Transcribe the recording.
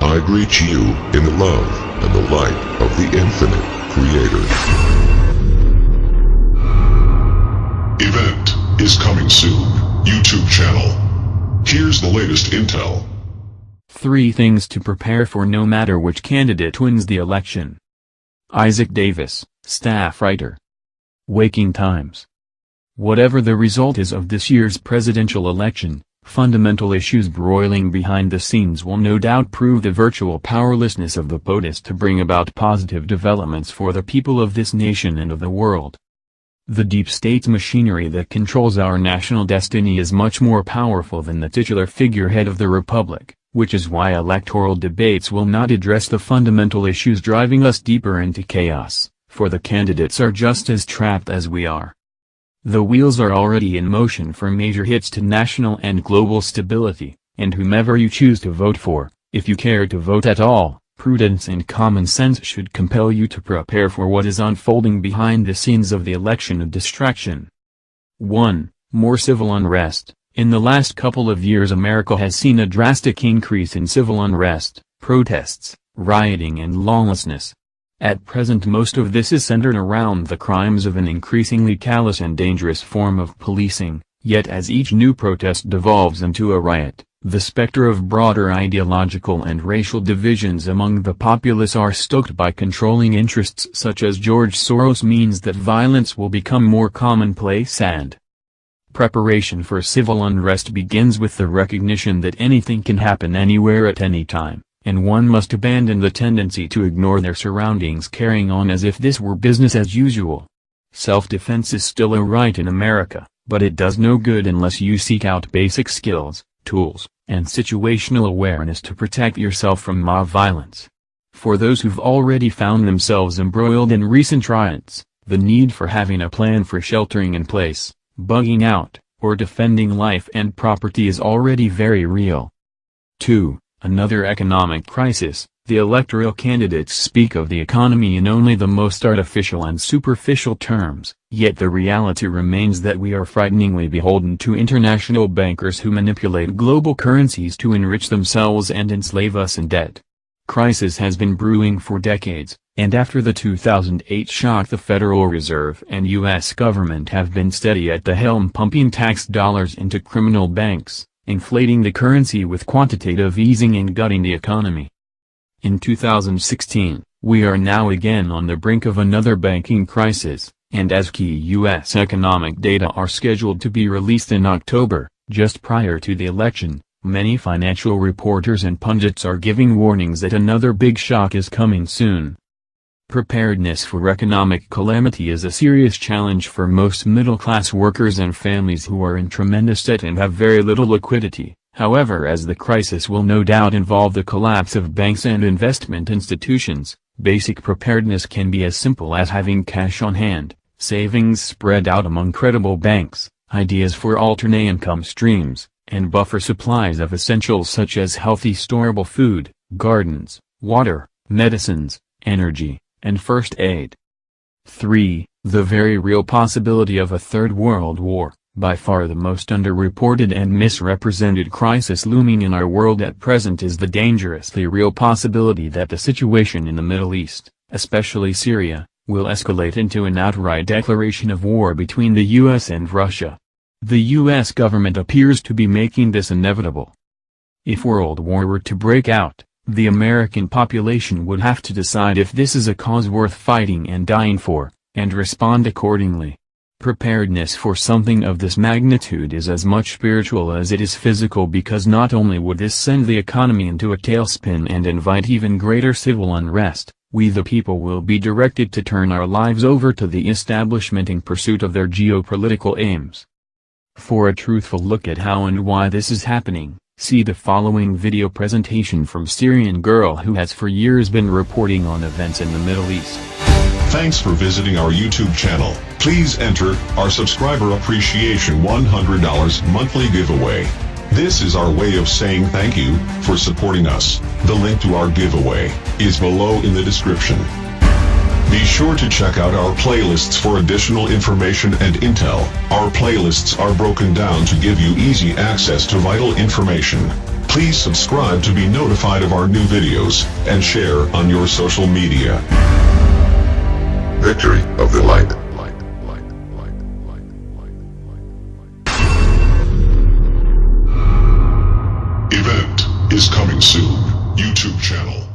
I greet you in the love and the light of the infinite Creator. Event is coming soon. YouTube channel. Here's the latest intel. 3 things to prepare for no matter which candidate wins the election. Isaac Davis, staff writer. Waking Times. Whatever the result is of this year's presidential election, fundamental issues broiling behind the scenes will no doubt prove the virtual powerlessness of the POTUS to bring about positive developments for the people of this nation and of the world. The deep state machinery that controls our national destiny is much more powerful than the titular figurehead of the republic, which is why electoral debates will not address the fundamental issues driving us deeper into chaos, for the candidates are just as trapped as we are. The wheels are already in motion for major hits to national and global stability, and whomever you choose to vote for, if you care to vote at all, prudence and common sense should compel you to prepare for what is unfolding behind the scenes of the election of distraction. 1. More civil unrest. In the last couple of years America has seen a drastic increase in civil unrest, protests, rioting and lawlessness. At present most of this is centered around the crimes of an increasingly callous and dangerous form of policing, yet as each new protest devolves into a riot, the specter of broader ideological and racial divisions among the populace are stoked by controlling interests such as George Soros means that violence will become more commonplace and preparation for civil unrest begins with the recognition that anything can happen anywhere at any time, and one must abandon the tendency to ignore their surroundings carrying on as if this were business as usual. Self-defense is still a right in America, but it does no good unless you seek out basic skills, tools, and situational awareness to protect yourself from mob violence. For those who've already found themselves embroiled in recent riots, the need for having a plan for sheltering in place, bugging out, or defending life and property is already very real. 2. Another economic crisis. The electoral candidates speak of the economy in only the most artificial and superficial terms, yet the reality remains that we are frighteningly beholden to international bankers who manipulate global currencies to enrich themselves and enslave us in debt. Crisis has been brewing for decades, and after the 2008 shock the Federal Reserve and U.S. government have been steady at the helm pumping tax dollars into criminal banks, inflating the currency with quantitative easing and gutting the economy. In 2016, we are now again on the brink of another banking crisis, and as key U.S. economic data are scheduled to be released in October, just prior to the election, many financial reporters and pundits are giving warnings that another big shock is coming soon. Preparedness for economic calamity is a serious challenge for most middle-class workers and families who are in tremendous debt and have very little liquidity. However, as the crisis will no doubt involve the collapse of banks and investment institutions, basic preparedness can be as simple as having cash on hand, savings spread out among credible banks, ideas for alternate income streams, and buffer supplies of essentials such as healthy storable food, gardens, water, medicines, energy, and first aid. 3. The very real possibility of a Third World War. By far the most underreported and misrepresented crisis looming in our world at present is the dangerously real possibility that the situation in the Middle East, especially Syria, will escalate into an outright declaration of war between the U.S. and Russia. The U.S. government appears to be making this inevitable. If World War were to break out, the American population would have to decide if this is a cause worth fighting and dying for, and respond accordingly. Preparedness for something of this magnitude is as much spiritual as it is physical because not only would this send the economy into a tailspin and invite even greater civil unrest, we the people will be directed to turn our lives over to the establishment in pursuit of their geopolitical aims. For a truthful look at how and why this is happening, see the following video presentation from Syrian girl who has for years been reporting on events in the Middle East. Thanks for visiting our YouTube channel. Please enter our subscriber appreciation $100 monthly giveaway. This is our way of saying thank you for supporting us. The link to our giveaway is below in the description. Be sure to check out our playlists for additional information and intel. Our playlists are broken down to give you easy access to vital information. Please subscribe to be notified of our new videos, and share on your social media. Victory of the light. Event is coming soon. YouTube channel.